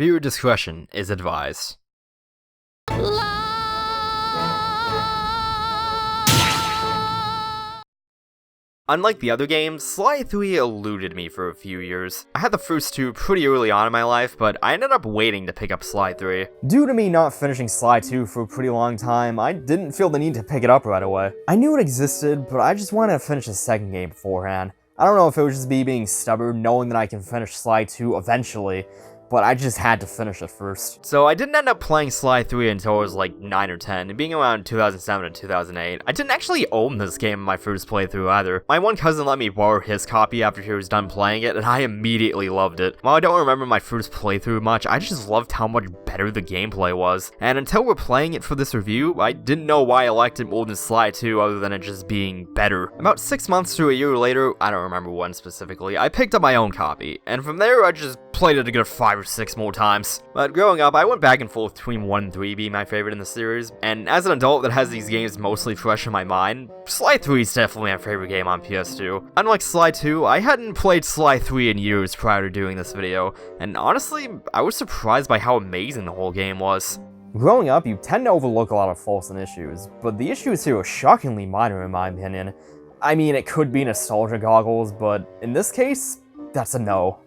Viewer discretion is advised. Unlike the other games, Sly 3 eluded me for a few years. I had the first two pretty early on in my life, but I ended up waiting to pick up Sly 3. Due to me not finishing Sly 2 for a pretty long time, I didn't feel the need to pick it up right away. I knew it existed, but I just wanted to finish the second game beforehand. I don't know if it was just me being stubborn, knowing that I can finish Sly 2 eventually, but I just had to finish it first. So I didn't end up playing Sly 3 until I was like 9 or 10, and being around 2007 to 2008. I didn't actually own this game in my first playthrough either. My one cousin let me borrow his copy after he was done playing it, and I immediately loved it. While I don't remember my first playthrough much, I just loved how much better the gameplay was. And until we're playing it for this review, I didn't know why I liked it more than Sly 2 other than it just being better. About 6 months to a year later, I don't remember when specifically, I picked up my own copy, and from there I just played it a good 5 or 6 more times. But growing up, I went back and forth between 1 and 3 being my favorite in the series, and as an adult that has these games mostly fresh in my mind, Sly 3 is definitely my favorite game on PS2. Unlike Sly 2, I hadn't played Sly 3 in years prior to doing this video, and honestly, I was surprised by how amazing the whole game was. Growing up, you tend to overlook a lot of faults and issues, but the issues here are shockingly minor in my opinion. I mean, it could be nostalgia goggles, but in this case, that's a no.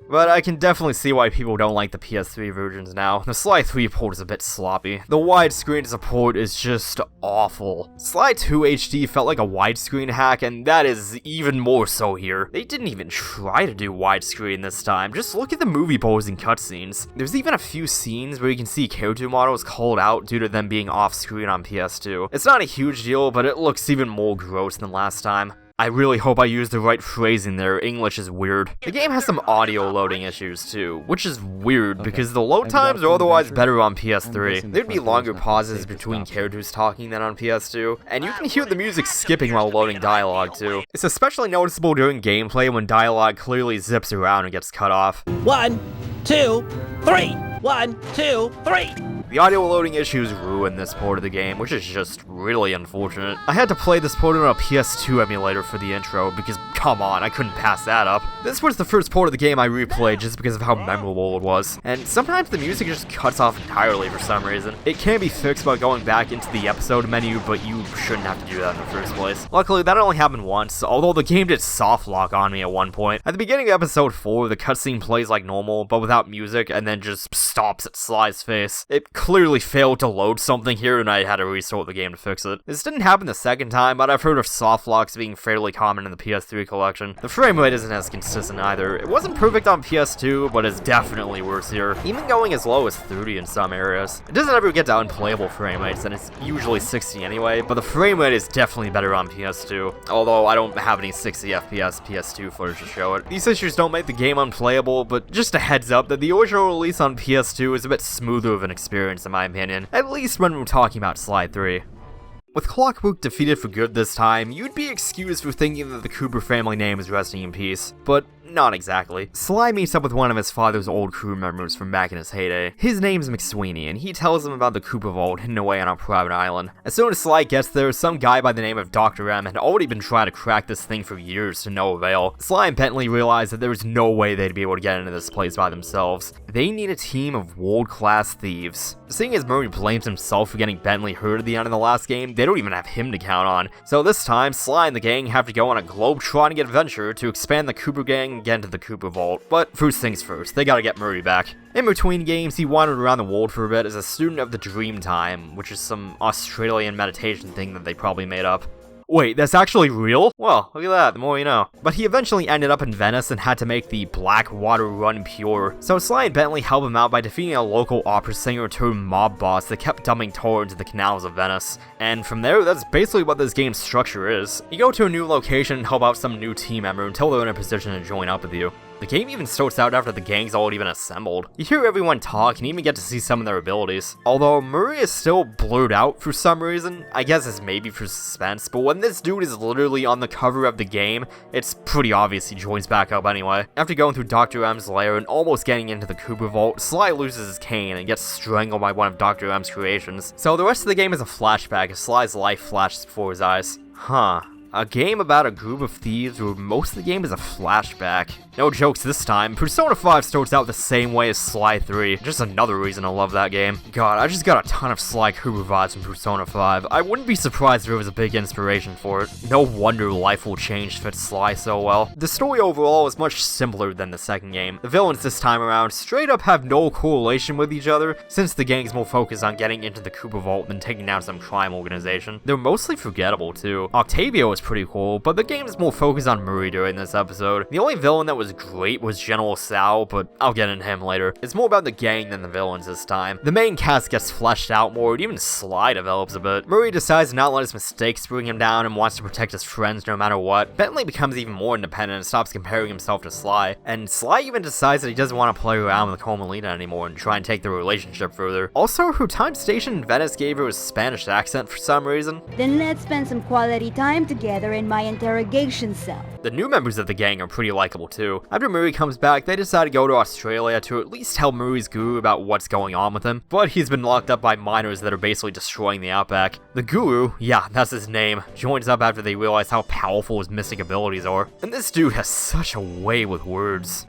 But I can definitely see why people don't like the PS3 versions now. The Sly 3 port is a bit sloppy. The widescreen support is just awful. Sly 2 HD felt like a widescreen hack, and that is even more so here. They didn't even try to do widescreen this time. Just look at the movie posing cutscenes. There's even a few scenes where you can see character models called out due to them being off-screen on PS2. It's not a huge deal, but it looks even more gross than last time. I really hope I used the right phrasing there, English is weird. The game has some audio loading issues too, which is weird because the load times are otherwise better on PS3. There'd be longer pauses between characters talking than on PS2, and you can hear the music skipping while loading dialogue too. It's especially noticeable during gameplay when dialogue clearly zips around and gets cut off. 1, 2, 3! 1, 2, 3! The audio loading issues ruin this port of the game, which is just really unfortunate. I had to play this port on a PS2 emulator for the intro, because come on, I couldn't pass that up. This was the first port of the game I replayed just because of how memorable it was, and sometimes the music just cuts off entirely for some reason. It can be fixed by going back into the episode menu, but you shouldn't have to do that in the first place. Luckily, that only happened once, although the game did soft lock on me at one point. At the beginning of episode 4, the cutscene plays like normal, but without music, and then just stops at Sly's face. It clearly failed to load something here, and I had to restart the game to fix it. This didn't happen the second time, but I've heard of soft locks being fairly common in the PS3 collection. The frame rate isn't as consistent either. It wasn't perfect on PS2, but it's definitely worse here, even going as low as 30 in some areas. It doesn't ever get to unplayable frame rates, and it's usually 60 anyway, but the frame rate is definitely better on PS2, although I don't have any 60 FPS PS2 footage to show it. These issues don't make the game unplayable, but just a heads up that the original release on PS2 is a bit smoother of an experience in my opinion, at least when we're talking about Sly 3. With Clockwork defeated for good this time, you'd be excused for thinking that the Cooper family name is resting in peace, but not exactly. Sly meets up with one of his father's old crew members from back in his heyday. His name's McSweeney, and he tells him about the Cooper Vault hidden away on a private island. As soon as Sly gets there, some guy by the name of Dr. M had already been trying to crack this thing for years to no avail. Sly and Bentley realize that there was no way they'd be able to get into this place by themselves. They need a team of world-class thieves. Seeing as Murray blames himself for getting Bentley hurt at the end of the last game, they don't even have him to count on. So this time, Sly and the gang have to go on a globe-trotting adventure to expand the Cooper gang and get into the Cooper Vault. But first things first, they gotta get Murray back. In between games, he wandered around the world for a bit as a student of the Dreamtime, which is some Australian meditation thing that they probably made up. Wait, that's actually real? Well, look at that, the more you know. But he eventually ended up in Venice and had to make the black water run pure. So Sly and Bentley help him out by defeating a local opera singer turned mob boss that kept dumping tar into the canals of Venice. And from there, that's basically what this game's structure is. You go to a new location and help out some new team member until they're in a position to join up with you. The game even starts out after the gang's already been assembled. You hear everyone talk and even get to see some of their abilities. Although Murray is still blurred out for some reason, I guess it's maybe for suspense, but when this dude is literally on the cover of the game, it's pretty obvious he joins back up anyway. After going through Dr. M's lair and almost getting into the Cooper Vault, Sly loses his cane and gets strangled by one of Dr. M's creations. So the rest of the game is a flashback as Sly's life flashes before his eyes. Huh. A game about a group of thieves where most of the game is a flashback. No jokes this time, Persona 5 starts out the same way as Sly 3, just another reason I love that game. God, I just got a ton of Sly Cooper vibes from Persona 5. I wouldn't be surprised if it was a big inspiration for it. No wonder Life Will Change fits Sly so well. The story overall is much simpler than the second game. The villains this time around straight up have no correlation with each other, since the gang's more focused on getting into the Cooper Vault than taking down some crime organization. They're mostly forgettable too. Octavio is pretty cool, but the game is more focused on Murray during this episode. The only villain that was great was General Sal, but I'll get into him later. It's more about the gang than the villains this time. The main cast gets fleshed out more, and even Sly develops a bit. Murray decides to not let his mistakes bring him down and wants to protect his friends no matter what. Bentley becomes even more independent and stops comparing himself to Sly, and Sly even decides that he doesn't want to play around with Carmelita anymore and try and take the relationship further. Also, her time station in Venice gave her a Spanish accent for some reason. Then let's spend some quality time together in my interrogation cell. The new members of the gang are pretty likable too. After Murray comes back, they decide to go to Australia to at least tell Murray's guru about what's going on with him, but he's been locked up by miners that are basically destroying the outback. The guru, yeah, that's his name, joins up after they realize how powerful his mystic abilities are. And this dude has such a way with words.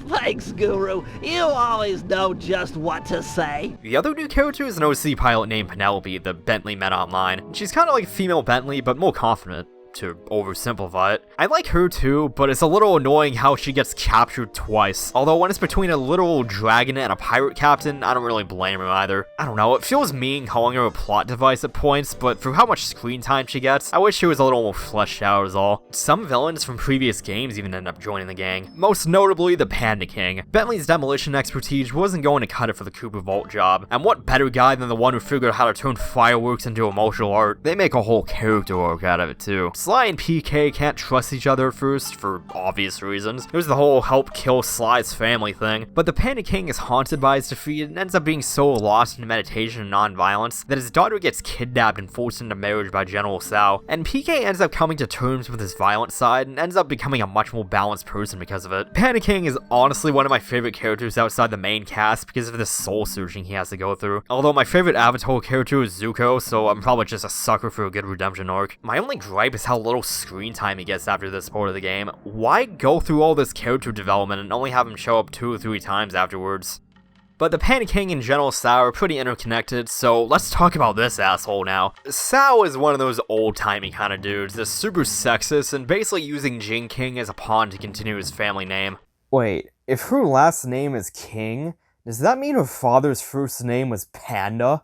Thanks, Guru. You always know just what to say. The other new character is an OC pilot named Penelope that Bentley met online. She's kind of like a female Bentley, but more confident, to oversimplify it. I like her too, but it's a little annoying how she gets captured twice. Although when it's between a literal dragon and a pirate captain, I don't really blame her either. I don't know, it feels mean calling her a plot device at points, but for how much screen time she gets, I wish she was a little more fleshed out is all. Some villains from previous games even end up joining the gang. Most notably, the Panda King. Bentley's demolition expertise wasn't going to cut it for the Cooper Vault job, and what better guy than the one who figured out how to turn fireworks into emotional art? They make a whole character arc out of it too. Sly and PK can't trust each other at first, for obvious reasons. There's the whole help kill Sly's family thing, but the Panda King is haunted by his defeat and ends up being so lost in meditation and non-violence that his daughter gets kidnapped and forced into marriage by General Sal, and PK ends up coming to terms with his violent side and ends up becoming a much more balanced person because of it. Panda King is honestly one of my favorite characters outside the main cast because of the soul searching he has to go through. Although my favorite Avatar character is Zuko, so I'm probably just a sucker for a good redemption arc. My only gripe is how little screen time he gets after this part of the game. Why go through all this character development and only have him show up 2 or 3 times afterwards? But the Panda King and General Sal are pretty interconnected, so let's talk about this asshole now. Sal is one of those old-timey kind of dudes that's super sexist and basically using Jing King as a pawn to continue his family name. Wait, if her last name is King, does that mean her father's first name was Panda?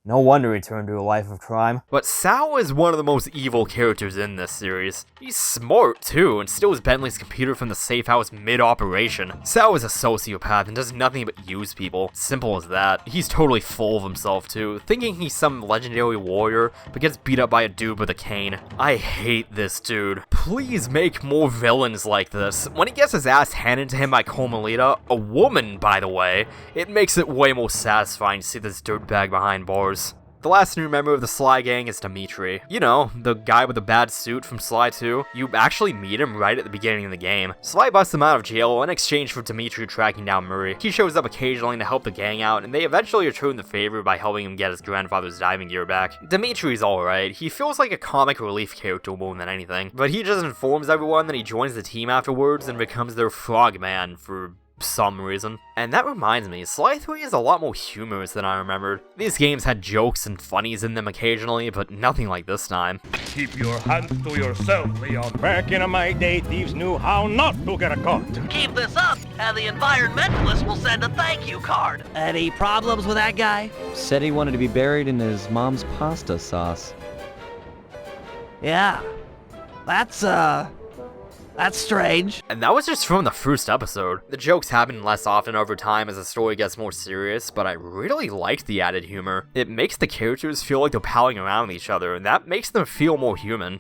No wonder he turned to a life of crime. But Sal is one of the most evil characters in this series. He's smart too, and steals Bentley's computer from the safe house mid-operation. Sal is a sociopath and does nothing but use people. Simple as that. He's totally full of himself too, thinking he's some legendary warrior, but gets beat up by a dude with a cane. I hate this dude. Please make more villains like this. When he gets his ass handed to him by Carmelita, a woman by the way, it makes it way more satisfying to see this dirtbag behind bars. The last new member of the Sly gang is Dimitri. You know, the guy with the bad suit from Sly 2. You actually meet him right at the beginning of the game. Sly busts him out of jail in exchange for Dimitri tracking down Murray. He shows up occasionally to help the gang out, and they eventually return the favor by helping him get his grandfather's diving gear back. Dimitri's alright. He feels like a comic relief character more than anything, but he just informs everyone that he joins the team afterwards and becomes their frogman for some reason. And that reminds me, Sly 3 is a lot more humorous than I remembered. These games had jokes and funnies in them occasionally, but nothing like this time. Keep your hands to yourself, Leon. Back in my day, thieves knew how not to get caught. Keep this up, and the environmentalist will send a thank you card. Any problems with that guy? Said he wanted to be buried in his mom's pasta sauce. Yeah. That's strange. And that was just from the first episode. The jokes happen less often over time as the story gets more serious, but I really liked the added humor. It makes the characters feel like they're palling around with each other, and that makes them feel more human.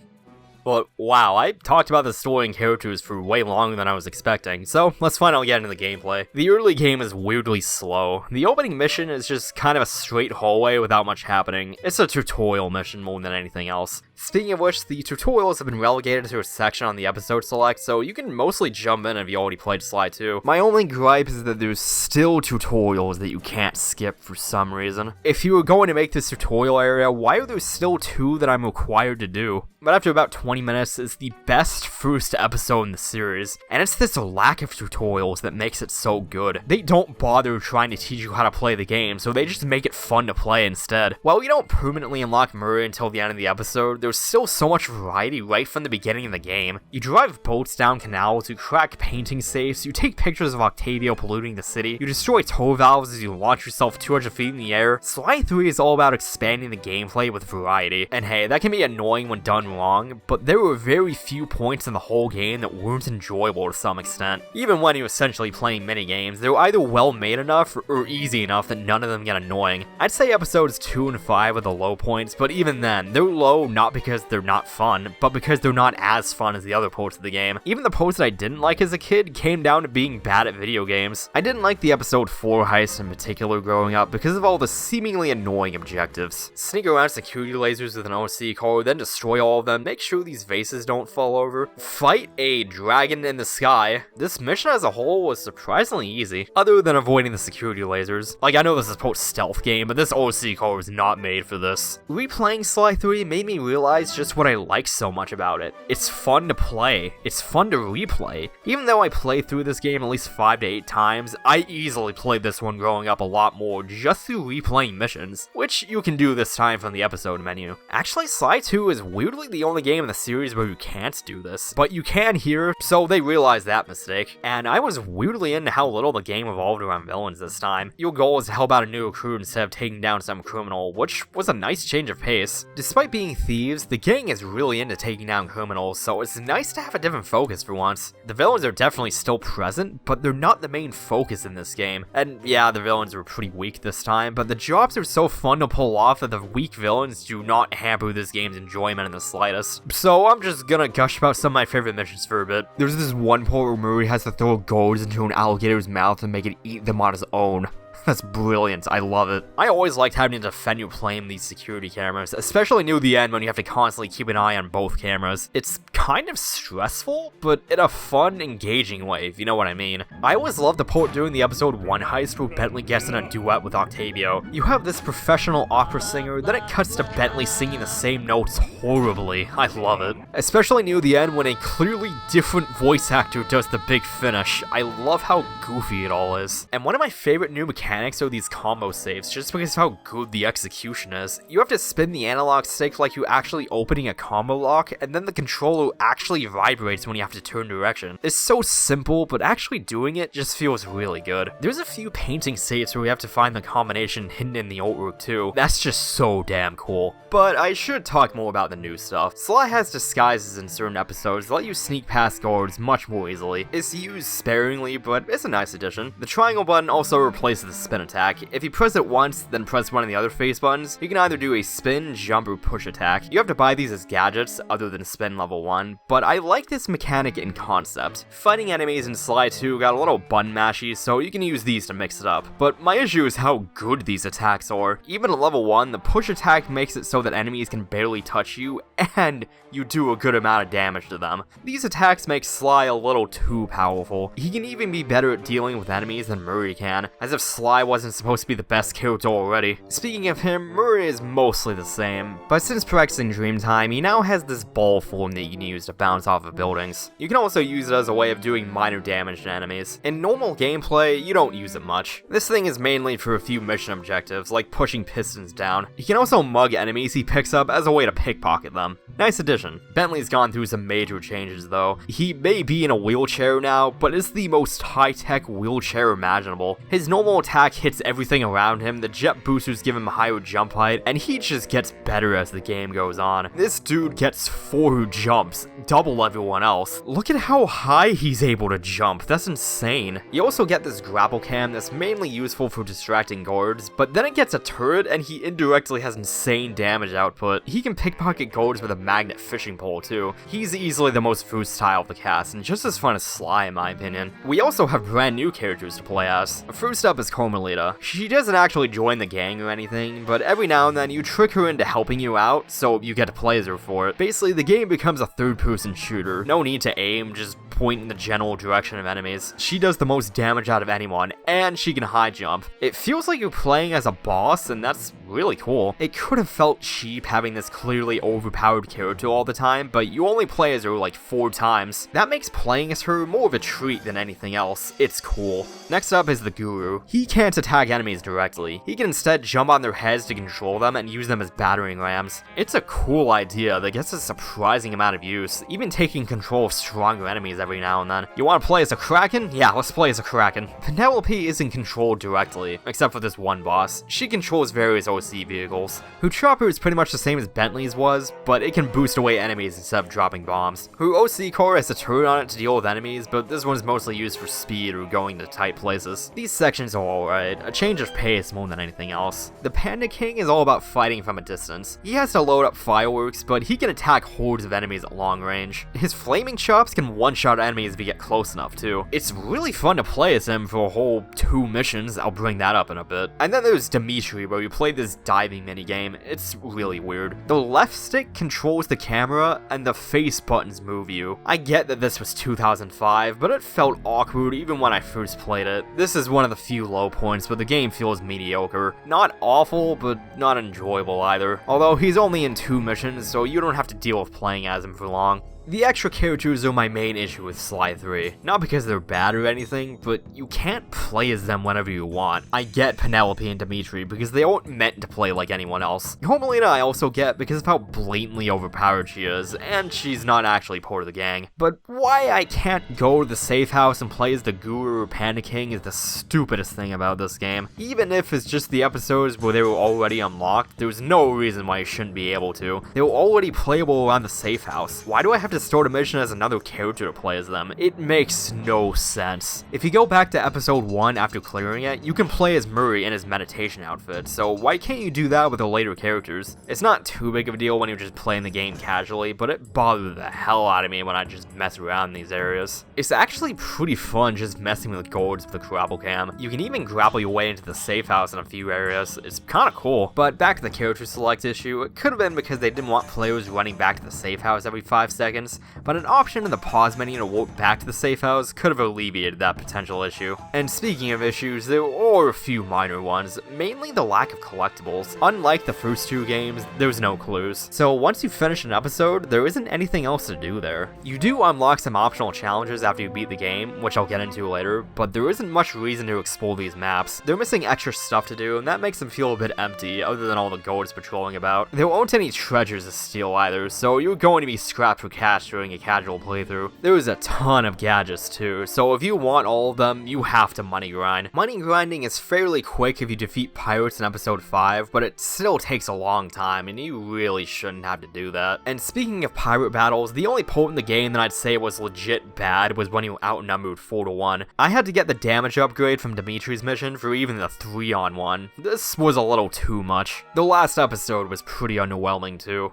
But wow, I talked about the story and characters for way longer than I was expecting, so let's finally get into the gameplay. The early game is weirdly slow. The opening mission is just kind of a straight hallway without much happening. It's a tutorial mission more than anything else. Speaking of which, the tutorials have been relegated to a section on the episode select, so you can mostly jump in if you already played Sly 2. My only gripe is that there's still tutorials that you can't skip for some reason. If you were going to make this tutorial area, why are there still 2 that I'm required to do? But after about 20 minutes, it's the best first episode in the series, and it's this lack of tutorials that makes it so good. They don't bother trying to teach you how to play the game, so they just make it fun to play instead. While you don't permanently unlock Murray until the end of the episode, there's still so much variety right from the beginning of the game. You drive boats down canals, you crack painting safes, you take pictures of Octavio polluting the city, you destroy tow valves as you launch yourself 200 feet in the air. Sly 3 is all about expanding the gameplay with variety, and hey, that can be annoying when done wrong, but there were very few points in the whole game that weren't enjoyable to some extent. Even when you're essentially playing minigames, they're either well made enough or easy enough that none of them get annoying. I'd say episodes 2 and 5 are the low points, but even then, they're low not because they're not fun, but because they're not as fun as the other parts of the game. Even the parts that I didn't like as a kid came down to being bad at video games. I didn't like the episode 4 heist in particular growing up because of all the seemingly annoying objectives. Sneak around security lasers with an OC car, then destroy all of them, make sure these vases don't fall over, fight a dragon in the sky. This mission as a whole was surprisingly easy, other than avoiding the security lasers. Like, I know this is a post-stealth game, but this OC car was not made for this. Replaying Sly 3 made me realize just what I like so much about it. It's fun to play. It's fun to replay. Even though I played through this game at least 5 to 8 times, I easily played this one growing up a lot more just through replaying missions, which you can do this time from the episode menu. Actually, Sly 2 is weirdly the only game in the series where you can't do this, but you can here, so they realized that mistake. And I was weirdly into how little the game evolved around villains this time. Your goal is to help out a new recruit instead of taking down some criminal, which was a nice change of pace. Despite being thieves, the gang is really into taking down criminals, so it's nice to have a different focus for once. The villains are definitely still present, but they're not the main focus in this game. And yeah, the villains were pretty weak this time, but the jobs are so fun to pull off that the weak villains do not hamper this game's enjoyment in the slightest. So I'm just gonna gush about some of my favorite missions for a bit. There's this one part where Murray has to throw gourds into an alligator's mouth and make it eat them on his own. That's brilliant, I love it. I always liked having to defend your plane with these security cameras, especially near the end when you have to constantly keep an eye on both cameras. It's kind of stressful, but in a fun, engaging way, if you know what I mean. I always loved the part during the episode 1 heist where Bentley gets in a duet with Octavio. You have this professional opera singer, then it cuts to Bentley singing the same notes horribly. I love it. Especially near the end when a clearly different voice actor does the big finish. I love how goofy it all is. And one of my favorite new mechanics are these combo saves, just because of how good the execution is. You have to spin the analog stick like you're actually opening a combo lock, and then the controller actually vibrates when you have to turn direction. It's so simple, but actually doing it just feels really good. There's a few painting saves where we have to find the combination hidden in the artwork too. That's just so damn cool. But I should talk more about the new stuff. Sly has disguises in certain episodes that let you sneak past guards much more easily. It's used sparingly, but it's a nice addition. The triangle button also replaces the spin attack. If you press it once, then press one of the other face buttons, you can either do a spin, jump, or push attack. You have to buy these as gadgets, other than spin level 1, but I like this mechanic in concept. Fighting enemies in Sly 2 got a little button mashy, so you can use these to mix it up. But my issue is how good these attacks are. Even at level 1, the push attack makes it so that enemies can barely touch you, and you do a good amount of damage to them. These attacks make Sly a little too powerful. He can even be better at dealing with enemies than Murray can, as if Sly wasn't supposed to be the best character already. Speaking of him, Murray is mostly the same, but since practicing Dreamtime, he now has this ball form that you can use to bounce off of buildings. You can also use it as a way of doing minor damage to enemies. In normal gameplay, you don't use it much. This thing is mainly for a few mission objectives, like pushing pistons down. He can also mug enemies he picks up as a way to pickpocket them. Nice addition. Bentley's gone through some major changes though. He may be in a wheelchair now, but it's the most high-tech wheelchair imaginable. His normal attack hits everything around him, the jet boosters give him a higher jump height, and he just gets better as the game goes on. This dude gets 4 jumps is double everyone else. Look at how high he's able to jump, that's insane. You also get this grapple cam that's mainly useful for distracting guards, but then it gets a turret and he indirectly has insane damage output. He can pickpocket guards with a magnet fishing pole too. He's easily the most versatile of the cast, and just as fun as Sly in my opinion. We also have brand new characters to play as. First up is Carmelita. She doesn't actually join the gang or anything, but every now and then you trick her into helping you out, so you get to play as her for it. Basically, the game becomes a third-person shooter. No need to aim, just point in the general direction of enemies. She does the most damage out of anyone, and she can high jump. It feels like you're playing as a boss, and that's really cool. It could have felt cheap having this clearly overpowered character all the time, but you only play as her like 4 times. That makes playing as her more of a treat than anything else. It's cool. Next up is the Guru. He can't attack enemies directly. He can instead jump on their heads to control them and use them as battering rams. It's a cool idea that gets a surprising amount of use, even taking control of stronger enemies every now and then. You want to play as a Kraken? Yeah, let's play as a Kraken. Penelope isn't controlled directly, except for this one boss. She controls various OC vehicles. Her chopper is pretty much the same as Bentley's was, but it can boost away enemies instead of dropping bombs. Her OC car has a turret on it to deal with enemies, but this one's mostly used for speed or going to tight places. These sections are alright, a change of pace more than anything else. The Panda King is all about fighting from a distance. He has to load up fireworks, but he can attack hordes of enemies at long range. His flaming chops can one-shot enemies if you get close enough too. It's really fun to play as him for a whole 2 missions, I'll bring that up in a bit. And then there's Dimitri, where you play this diving minigame. It's really weird. The left stick controls the camera, and the face buttons move you. I get that this was 2005, but it felt awkward even when I first played it. This is one of the few low points, but the game feels mediocre. Not awful, but not enjoyable either. Although he's only in 2 missions, so you don't have to deal with playing as him for long. The extra characters are my main issue with Sly 3. Not because they're bad or anything, but you can't play as them whenever you want. I get Penelope and Dimitri because they aren't meant to play like anyone else. Carmelita I also get because of how blatantly overpowered she is, and she's not actually part of the gang. But why I can't go to the safe house and play as the Guru or Panda King is the stupidest thing about this game. Even if it's just the episodes where they were already unlocked, there's no reason why you shouldn't be able to. They were already playable around the safe house. Why do I have to start a mission as another character to play as them? It makes no sense. If you go back to episode 1 after clearing it, you can play as Murray in his meditation outfit, so why can't you do that with the later characters? It's not too big of a deal when you're just playing the game casually, but it bothered the hell out of me when I just mess around in these areas. It's actually pretty fun just messing with guards with the grapple cam. You can even grapple your way into the safe house in a few areas. It's kinda cool. But back to the character select issue, it could have been because they didn't want players running back to the safe house every 5 seconds, but an option in the pause menu to warp back to the safe house could have alleviated that potential issue. And speaking of issues, there are a few minor ones, mainly the lack of collectibles. Unlike the first 2 games, there's no clues. So once you finish an episode, there isn't anything else to do there. You do unlock some optional challenges after you beat the game, which I'll get into later, but there isn't much reason to explore these maps. They're missing extra stuff to do, and that makes them feel a bit empty, other than all the guards patrolling about. There aren't any treasures to steal either, so you're going to be scrapped for cash during a casual playthrough. There's a ton of gadgets too, so if you want all of them, you have to money grind. Money grinding is fairly quick if you defeat pirates in episode 5, but it still takes a long time, and you really shouldn't have to do that. And speaking of pirate battles, the only part in the game that I'd say was legit bad was when you outnumbered 4-1. I had to get the damage upgrade from Dimitri's mission for even the 3-on-1. This was a little too much. The last episode was pretty underwhelming too.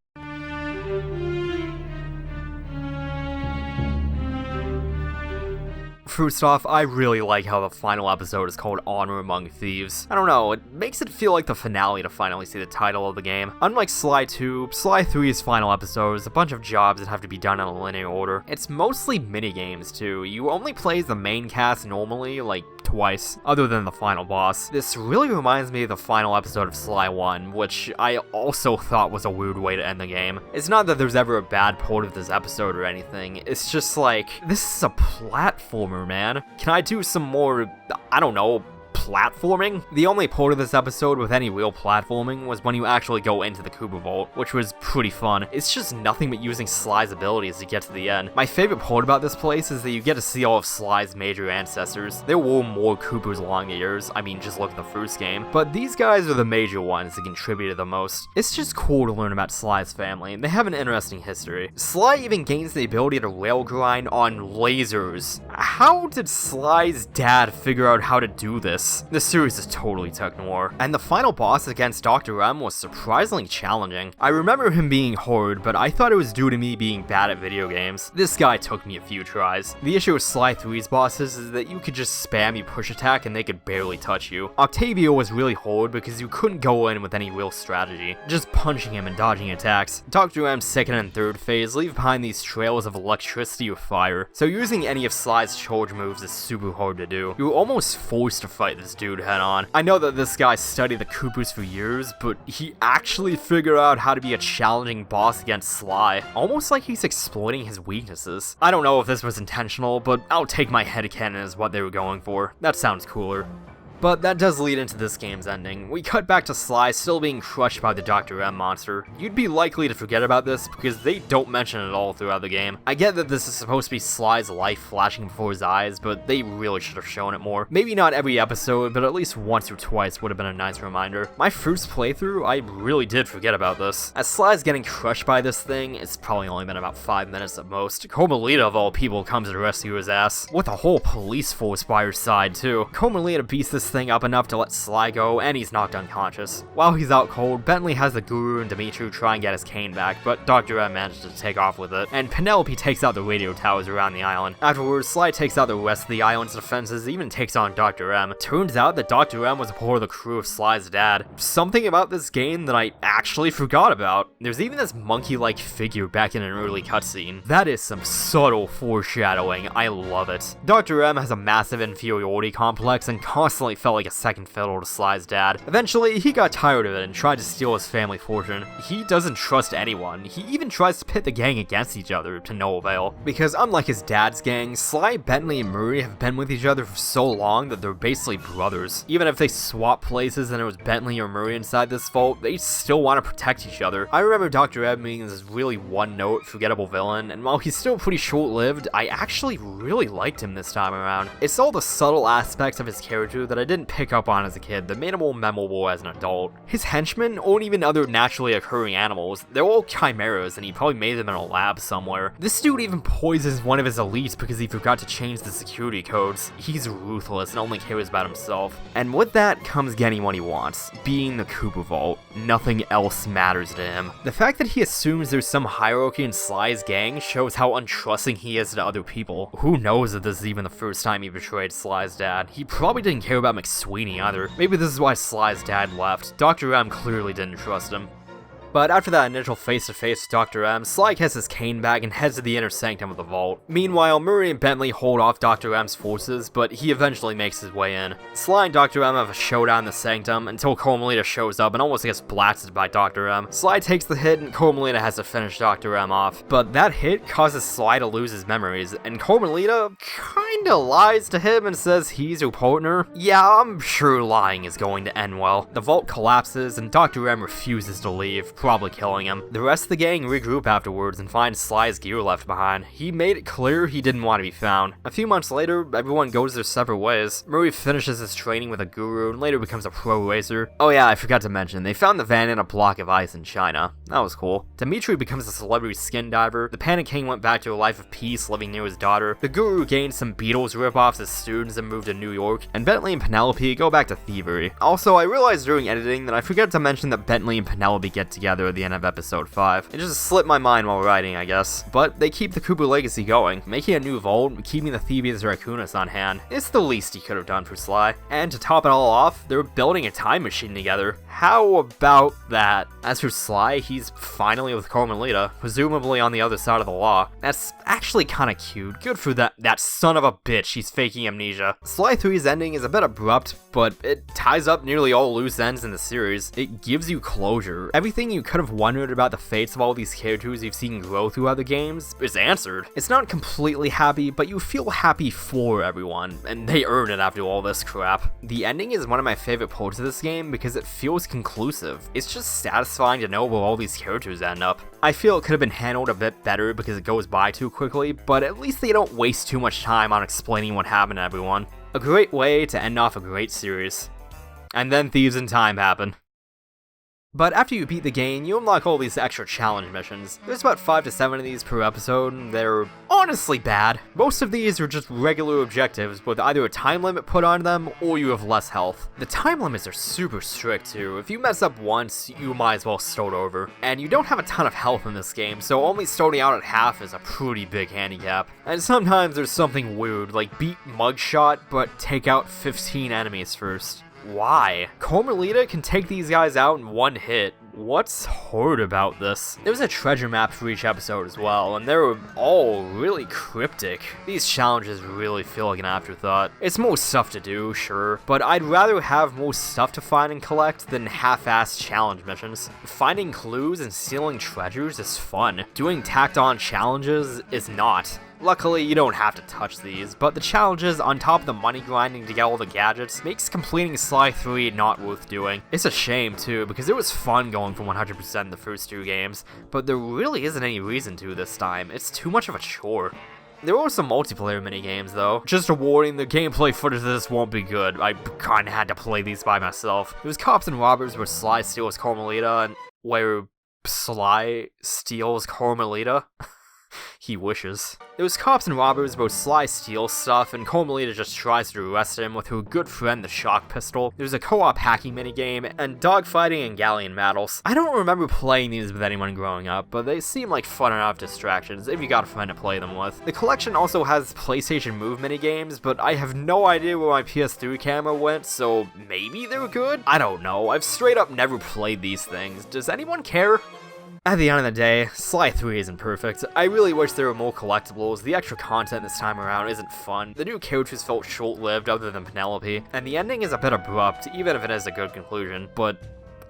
First off, I really like how the final episode is called Honor Among Thieves. I don't know, it makes it feel like the finale to finally see the title of the game. Unlike Sly 2, Sly 3's final episode is a bunch of jobs that have to be done in a linear order. It's mostly minigames too. You only play as the main cast normally, like twice, other than the final boss. This really reminds me of the final episode of Sly 1, which I also thought was a weird way to end the game. It's not that there's ever a bad part of this episode or anything, it's just like, this is a platformer, man. Can I do some more, I don't know, platforming. The only part of this episode with any real platforming was when you actually go into the Koopa Vault, which was pretty fun. It's just nothing but using Sly's abilities to get to the end. My favorite part about this place is that you get to see all of Sly's major ancestors. There were more Koopas along the years, I mean just look at the first game, but these guys are the major ones that contributed the most. It's just cool to learn about Sly's family, and they have an interesting history. Sly even gains the ability to rail grind on lasers. How did Sly's dad figure out how to do this? This series is totally tech noir. And the final boss against Dr. M was surprisingly challenging. I remember him being hard, but I thought it was due to me being bad at video games. This guy took me a few tries. The issue with Sly 3's bosses is that you could just spam your push attack and they could barely touch you. Octavio was really hard because you couldn't go in with any real strategy, just punching him and dodging attacks. Dr. M's second and third phase leave behind these trails of electricity or fire, so using any of Sly's charge moves is super hard to do. You're almost forced to fight this dude head on. I know that this guy studied the Koopas for years, but he actually figured out how to be a challenging boss against Sly, almost like he's exploiting his weaknesses. I don't know if this was intentional, but I'll take my headcanon as what they were going for. That sounds cooler. But that does lead into this game's ending. We cut back to Sly still being crushed by the Dr. M monster. You'd be likely to forget about this because they don't mention it at all throughout the game. I get that this is supposed to be Sly's life flashing before his eyes, but they really should have shown it more. Maybe not every episode, but at least once or twice would have been a nice reminder. My first playthrough, I really did forget about this. As Sly's getting crushed by this thing, it's probably only been about 5 minutes at most. Carmelita of all people comes to rescue his ass, with a whole police force by her side too. Carmelita beats this thing up enough to let Sly go, and he's knocked unconscious. While he's out cold, Bentley has the Guru and Dimitri try and get his cane back, but Dr. M manages to take off with it, and Penelope takes out the radio towers around the island. Afterwards, Sly takes out the rest of the island's defenses, even takes on Dr. M. Turns out that Dr. M was a part of the crew of Sly's dad. Something about this game that I actually forgot about. There's even this monkey-like figure back in an early cutscene. That is some subtle foreshadowing. I love it. Dr. M has a massive inferiority complex and constantly felt like a second fiddle to Sly's dad. Eventually, he got tired of it and tried to steal his family fortune. He doesn't trust anyone. He even tries to pit the gang against each other to no avail. Because unlike his dad's gang, Sly, Bentley, and Murray have been with each other for so long that they're basically brothers. Even if they swap places and it was Bentley or Murray inside this vault, they still want to protect each other. I remember Dr. Ed being this really one-note, forgettable villain, and while he's still pretty short-lived, I actually really liked him this time around. It's all the subtle aspects of his character that I didn't pick up on as a kid that made him more memorable as an adult. His henchmen, or even other naturally occurring animals, they're all chimeras and he probably made them in a lab somewhere. This dude even poisons one of his elites because he forgot to change the security codes. He's ruthless and only cares about himself. And with that comes getting what he wants, being the Koopa Vault. Nothing else matters to him. The fact that he assumes there's some hierarchy in Sly's gang shows how untrusting he is to other people. Who knows if this is even the first time he betrayed Sly's dad. He probably didn't care about McSweeney either. Maybe this is why Sly's dad left. Dr. M clearly didn't trust him. But after that initial face-to-face with Dr. M, Sly gets his cane back and heads to the inner sanctum of the vault. Meanwhile, Murray and Bentley hold off Dr. M's forces, but he eventually makes his way in. Sly and Dr. M have a showdown in the sanctum until Carmelita shows up and almost gets blasted by Dr. M. Sly takes the hit and Carmelita has to finish Dr. M off. But that hit causes Sly to lose his memories, and Carmelita kinda lies to him and says he's her partner. Yeah, I'm sure lying is going to end well. The vault collapses and Dr. M refuses to leave, probably killing him. The rest of the gang regroup afterwards and find Sly's gear left behind. He made it clear he didn't want to be found. A few months later, everyone goes their separate ways. Murray finishes his training with a guru and later becomes a pro racer. Oh yeah, I forgot to mention, they found the van in a block of ice in China. That was cool. Dimitri becomes a celebrity skin diver. The Panic King went back to a life of peace, living near his daughter. The guru gained some Beatles ripoffs as students and moved to New York. And Bentley and Penelope go back to thievery. Also, I realized during editing that I forgot to mention that Bentley and Penelope get together at the end of episode 5. It just slipped my mind while writing, I guess. But they keep the Koopa legacy going, making a new vault and keeping the Thieves Raccoonus on hand. It's the least he could have done for Sly. And to top it all off, they're building a time machine together. How about that? As for Sly, he's finally with Carmelita, presumably on the other side of the law. That's actually kinda cute. Good for that son of a bitch, he's faking amnesia. Sly 3's ending is a bit abrupt, but it ties up nearly all loose ends in the series. It gives you closure. Everything you you could have wondered about the fates of all these characters you've seen grow throughout the games is answered. It's not completely happy, but you feel happy for everyone, and they earn it after all this crap. The ending is one of my favorite parts of this game because it feels conclusive. It's just satisfying to know where all these characters end up. I feel it could have been handled a bit better because it goes by too quickly, but at least they don't waste too much time on explaining what happened to everyone. A great way to end off a great series. And then Thieves in Time happen. But after you beat the game, you unlock all these extra challenge missions. There's about 5 to 7 of these per episode, and they're honestly bad. Most of these are just regular objectives with either a time limit put on them, or you have less health. The time limits are super strict too. If you mess up once, you might as well start over. And you don't have a ton of health in this game, so only starting out at half is a pretty big handicap. And sometimes there's something weird, like beat Mugshot, but take out 15 enemies first. Why? Carmelita can take these guys out in one hit. What's hard about this? There was a treasure map for each episode as well, and they were all really cryptic. These challenges really feel like an afterthought. It's more stuff to do, sure, but I'd rather have more stuff to find and collect than half-assed challenge missions. Finding clues and stealing treasures is fun. Doing tacked-on challenges is not. Luckily, you don't have to touch these, but the challenges on top of the money grinding to get all the gadgets makes completing Sly 3 not worth doing. It's a shame too, because it was fun going for 100% in the first 2 games, but there really isn't any reason to this time. It's too much of a chore. There were some multiplayer minigames though. Just a warning, the gameplay footage of this won't be good. I kinda had to play these by myself. It was cops and robbers where Sly steals Carmelita, and where Sly steals Carmelita? He wishes. It was cops and robbers where Sly steals stuff and Carmelita just tries to arrest him with her good friend the shock pistol. There's a co-op hacking minigame, and dogfighting and galleon battles. I don't remember playing these with anyone growing up, but they seem like fun enough distractions if you got a friend to play them with. The collection also has PlayStation Move minigames, but I have no idea where my PS3 camera went, so maybe they're good? I don't know, I've straight up never played these things. Does anyone care? At the end of the day, Sly 3 isn't perfect. I really wish there were more collectibles. The extra content this time around isn't fun. The new characters felt short-lived other than Penelope, and the ending is a bit abrupt, even if it has a good conclusion, but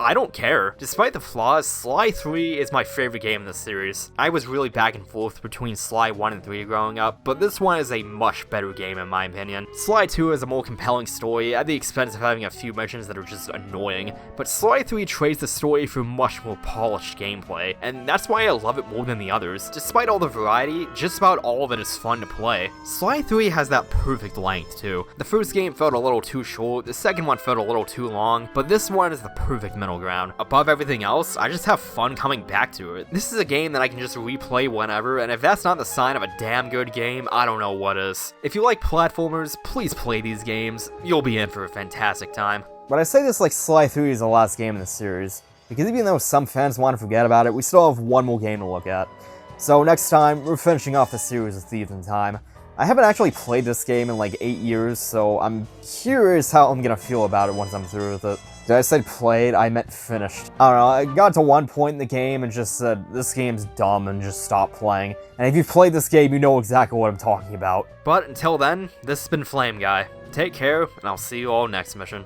I don't care. Despite the flaws, Sly 3 is my favorite game in the series. I was really back and forth between Sly 1 and 3 growing up, but this one is a much better game in my opinion. Sly 2 has a more compelling story at the expense of having a few missions that are just annoying, but Sly 3 trades the story for much more polished gameplay, and that's why I love it more than the others. Despite all the variety, just about all of it is fun to play. Sly 3 has that perfect length too. The first game felt a little too short, the second one felt a little too long, but this one is the perfect middle ground. Above everything else, I just have fun coming back to it. This is a game that I can just replay whenever, and if that's not the sign of a damn good game, I don't know what is. If you like platformers, please play these games. You'll be in for a fantastic time. But I say this like Sly 3 is the last game in the series, because even though some fans want to forget about it, we still have one more game to look at. So next time, we're finishing off the series of Thieves in Time. I haven't actually played this game in like 8 years, so I'm curious how I'm gonna feel about it once I'm through with it. Did I say played? I meant finished. I don't know, I got to one point in the game and just said, this game's dumb, and just stopped playing. And if you've played this game, you know exactly what I'm talking about. But until then, this has been Flame Guy. Take care, and I'll see you all next mission.